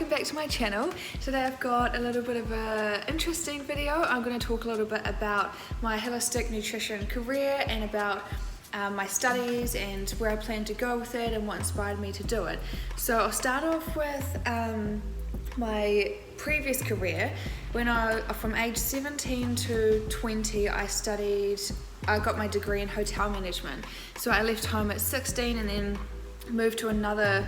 welcome back to my channel. Today I've got a little bit of an interesting video. I'm going to talk a little bit about my holistic nutrition career and about my studies and where I plan to go with it and what inspired me to do it. So I'll start off with my previous career. From age 17 to 20, I got my degree in hotel management. So I left home at 16 and then moved to another,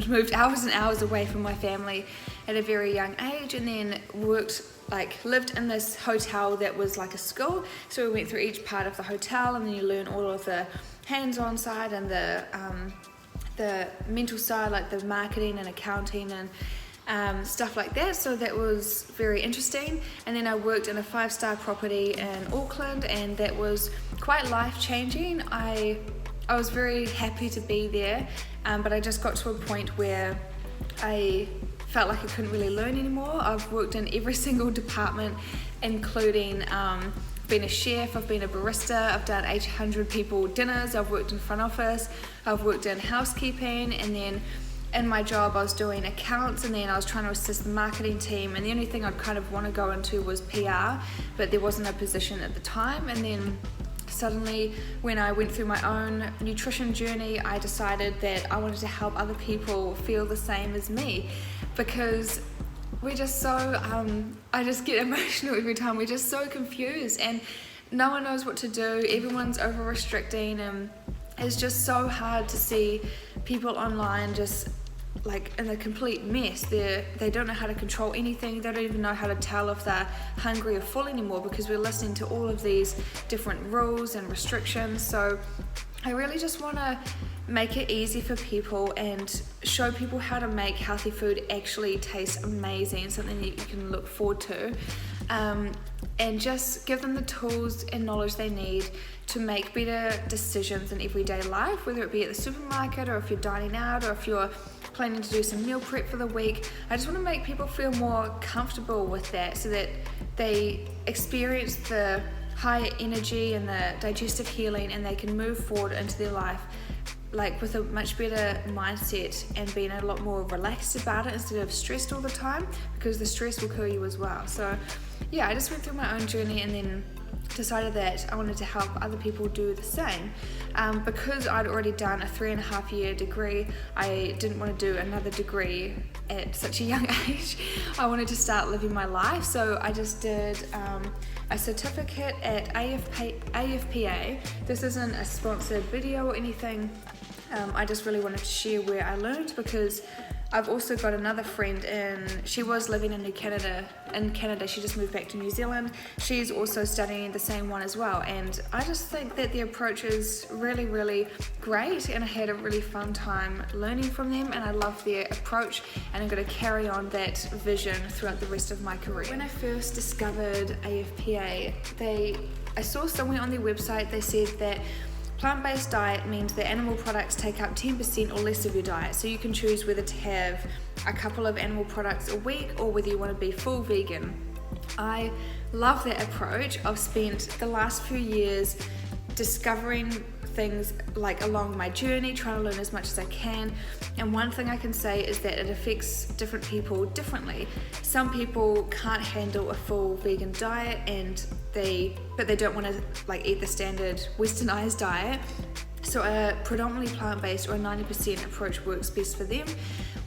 moved hours and hours away from my family at a very young age, and then lived in this hotel that was like a school. So we went through each part of the hotel, and then you learn all of the hands-on side and the mental side, like the marketing and accounting and stuff like that. So that was very interesting. And then I worked in a 5-star property in Auckland, and that was quite life-changing. I was very happy to be there, but I just got to a point where I felt like I couldn't really learn anymore. I've worked in every single department, including being a chef, I've been a barista, I've done 800 people dinners, I've worked in front office, I've worked in housekeeping, and then in my job I was doing accounts, and then I was trying to assist the marketing team, and the only thing I'd kind of want to go into was PR, but there wasn't a position at the time. And then suddenly, when I went through my own nutrition journey, I decided that I wanted to help other people feel the same as me, because we're just so, I just get emotional every time. We're just so confused and no one knows what to do. Everyone's over restricting, and it's just so hard to see people online just in a complete mess. They don't know how to control anything. They don't even know how to tell if they're hungry or full anymore, because we're listening to all of these different rules and restrictions. So I really just want to make it easy for people and show people how to make healthy food actually taste amazing, something that you can look forward to, and just give them the tools and knowledge they need to make better decisions in everyday life, whether it be at the supermarket or if you're dining out or if you're planning to do some meal prep for the week. I just want to make people feel more comfortable with that, so that they experience the high energy and the digestive healing, and they can move forward into their life with a much better mindset and being a lot more relaxed about it instead of stressed all the time, because the stress will kill you as well. So yeah, I just went through my own journey and then decided that I wanted to help other people do the same. Because I'd already done a 3.5-year degree, I didn't want to do another degree at such a young age. I wanted to start living my life, so I just did a certificate at AFPA. This isn't a sponsored video or anything. I just really wanted to share where I learned, because I've also got another friend, and she was living in Canada. She just moved back to New Zealand. She's also studying the same one as well, and I just think that the approach is really, really great, and I had a really fun time learning from them, and I love their approach, and I'm going to carry on that vision throughout the rest of my career. When I first discovered AFPA, I saw somewhere on their website they said that plant-based diet means that animal products take up 10% or less of your diet, so you can choose whether to have a couple of animal products a week or whether you want to be full vegan. I love that approach. I've spent the last few years discovering things along my journey, trying to learn as much as I can, and one thing I can say is that it affects different people differently. Some people can't handle a full vegan diet, but they don't want to eat the standard westernized diet, so a predominantly plant-based or a 90% approach works best for them.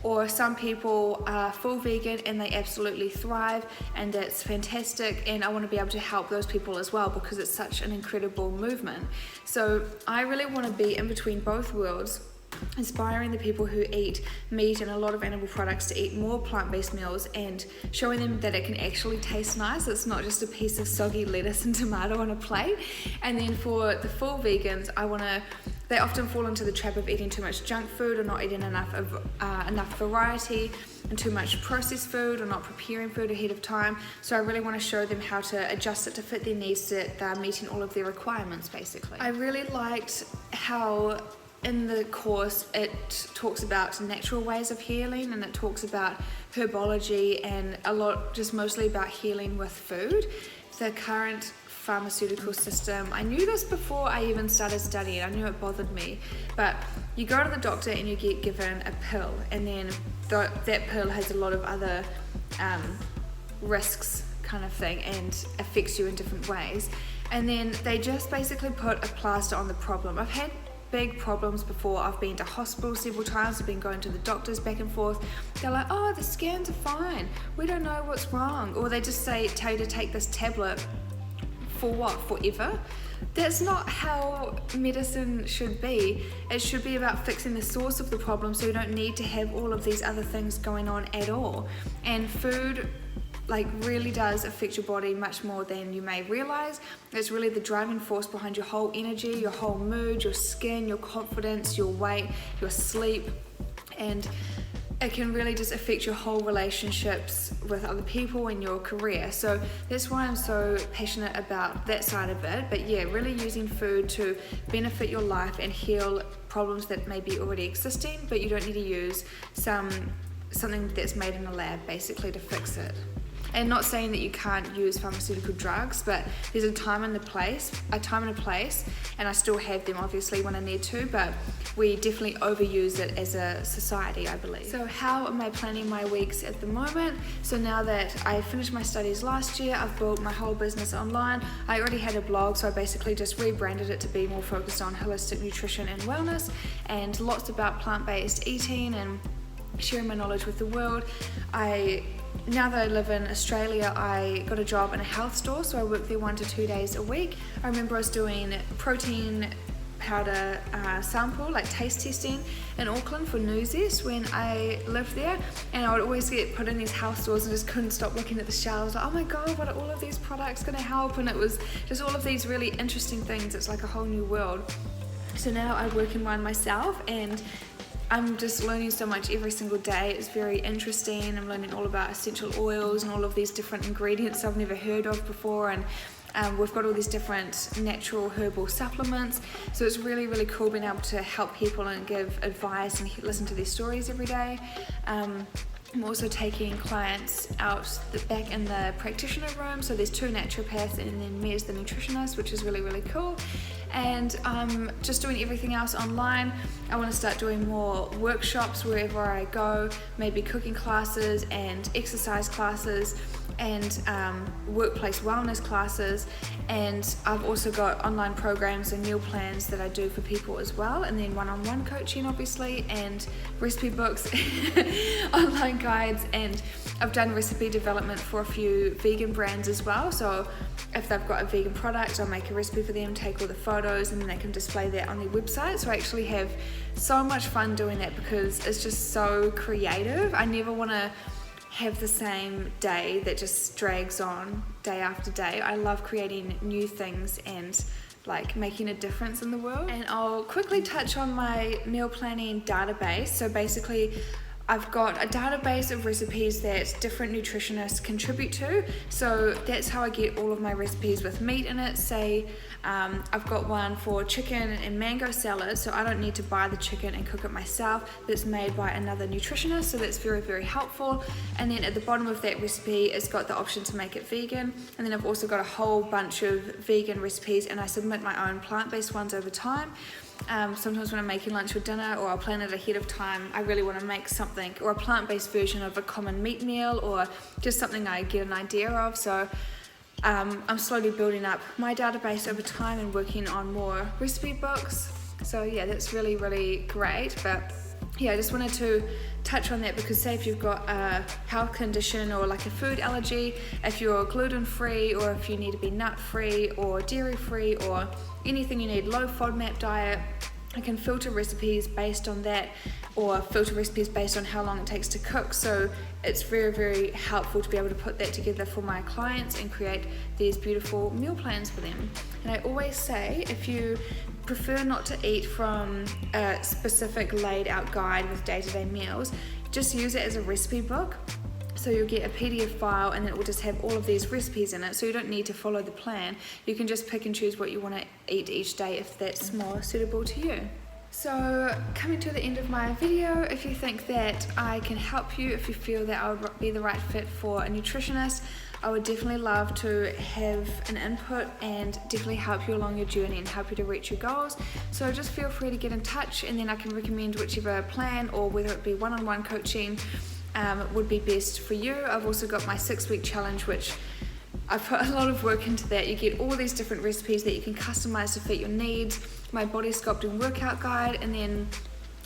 Or some people are full vegan and they absolutely thrive, and that's fantastic, and I want to be able to help those people as well, because it's such an incredible movement. So I really want to be in between both worlds, inspiring the people who eat meat and a lot of animal products to eat more plant-based meals, and showing them that it can actually taste nice. It's not just a piece of soggy lettuce and tomato on a plate. And then for the full vegans, they often fall into the trap of eating too much junk food, or not eating enough variety, and too much processed food, or not preparing food ahead of time. So I really want to show them how to adjust it to fit their needs, so that they're meeting all of their requirements basically. I really liked how in the course it talks about natural ways of healing, and it talks about herbology, and a lot just mostly about healing with food. The current pharmaceutical system. I knew this before I even started studying. I knew it bothered me, but you go to the doctor and you get given a pill, and then that pill has a lot of other risks kind of thing and affects you in different ways, and then they just basically put a plaster on the problem. I've had big problems before. I've been to hospital several times. I've been going to the doctors back and forth. They're like, oh, the scans are fine, we don't know what's wrong, or they just tell you to take this tablet for what, forever? That's not how medicine should be. It should be about fixing the source of the problem, so you don't need to have all of these other things going on at all. And food really does affect your body much more than you may realize. It's really the driving force behind your whole energy, your whole mood, your skin, your confidence, your weight, your sleep, and it can really just affect your whole relationships with other people and your career. So that's why I'm so passionate about that side of it. But yeah, really using food to benefit your life and heal problems that may be already existing, but you don't need to use something that's made in a lab basically to fix it. And not saying that you can't use pharmaceutical drugs, but there's a time and a place, and I still have them obviously when I need to, but we definitely overuse it as a society, I believe. So how am I planning my weeks at the moment? So now that I finished my studies last year, I've built my whole business online. I already had a blog, so I basically just rebranded it to be more focused on holistic nutrition and wellness, and lots about plant-based eating and sharing my knowledge with the world. Now that I live in Australia, I got a job in a health store, so I work there 1 to 2 days a week. I remember I was doing protein powder sample, taste testing in Auckland for Newsies when I lived there, and I would always get put in these health stores and just couldn't stop looking at the shelves, oh my god, what are all of these products going to help? And it was just all of these really interesting things. It's like a whole new world. So now I work in one myself, and I'm just learning so much every single day. It's very interesting. I'm learning all about essential oils and all of these different ingredients I've never heard of before, and we've got all these different natural herbal supplements. So it's really, really cool being able to help people and give advice and listen to their stories every day. I'm also taking clients out back in the practitioner room. So there's 2 naturopaths and then me as the nutritionist, which is really, really cool. And I'm just doing everything else online. I want to start doing more workshops wherever I go, maybe cooking classes and exercise classes and workplace wellness classes, and I've also got online programs and meal plans that I do for people as well, and then one-on-one coaching obviously, and recipe books, online guides, and I've done recipe development for a few vegan brands as well. So if they've got a vegan product, I'll make a recipe for them, take all the photos, and then they can display that on their website. So I actually have so much fun doing that because it's just so creative. I never want to have the same day that just drags on day after day. I love creating new things and making a difference in the world. And I'll quickly touch on my meal planning database. So basically I've got a database of recipes that different nutritionists contribute to. So that's how I get all of my recipes with meat in it. Say I've got one for chicken and mango salad, so I don't need to buy the chicken and cook it myself. It's made by another nutritionist, so that's very, very helpful. And then at the bottom of that recipe, it's got the option to make it vegan. And then I've also got a whole bunch of vegan recipes, and I submit my own plant-based ones over time. Sometimes when I'm making lunch or dinner, or I'll plan it ahead of time, I really want to make something, or a plant-based version of a common meat meal, or just something I get an idea of. So I'm slowly building up my database over time and working on more recipe books. So yeah, that's really, really great. But yeah, I just wanted to touch on that because say if you've got a health condition or a food allergy, if you're gluten-free, or if you need to be nut-free or dairy-free, or anything you need, low FODMAP diet, I can filter recipes based on that, or filter recipes based on how long it takes to cook. So it's very, very helpful to be able to put that together for my clients and create these beautiful meal plans for them. And I always say, if you prefer not to eat from a specific laid out guide with day-to-day meals, just use it as a recipe book. So you'll get a PDF file and it will just have all of these recipes in it, so you don't need to follow the plan. You can just pick and choose what you want to eat each day if that's more suitable to you. So coming to the end of my video, if you think that I can help you, if you feel that I would be the right fit for a nutritionist, I would definitely love to have an input and definitely help you along your journey and help you to reach your goals. So just feel free to get in touch, and then I can recommend whichever plan, or whether it be one-on-one coaching, would be best for you. I've also got my 6-week challenge, which I put a lot of work into that. You get all these different recipes that you can customize to fit your needs, my body sculpting workout guide, and then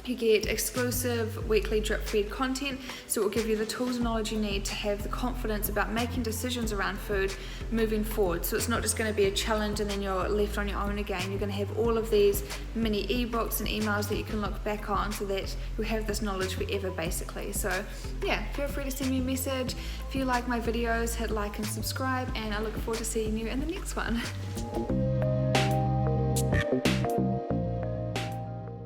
you get exclusive weekly drip-fed content, so it will give you the tools and knowledge you need to have the confidence about making decisions around food moving forward. So it's not just going to be a challenge and then you're left on your own again. You're going to have all of these mini ebooks and emails that you can look back on, so that you have this knowledge forever basically. So yeah, feel free to send me a message. If you like my videos, hit like and subscribe, and I look forward to seeing you in the next one.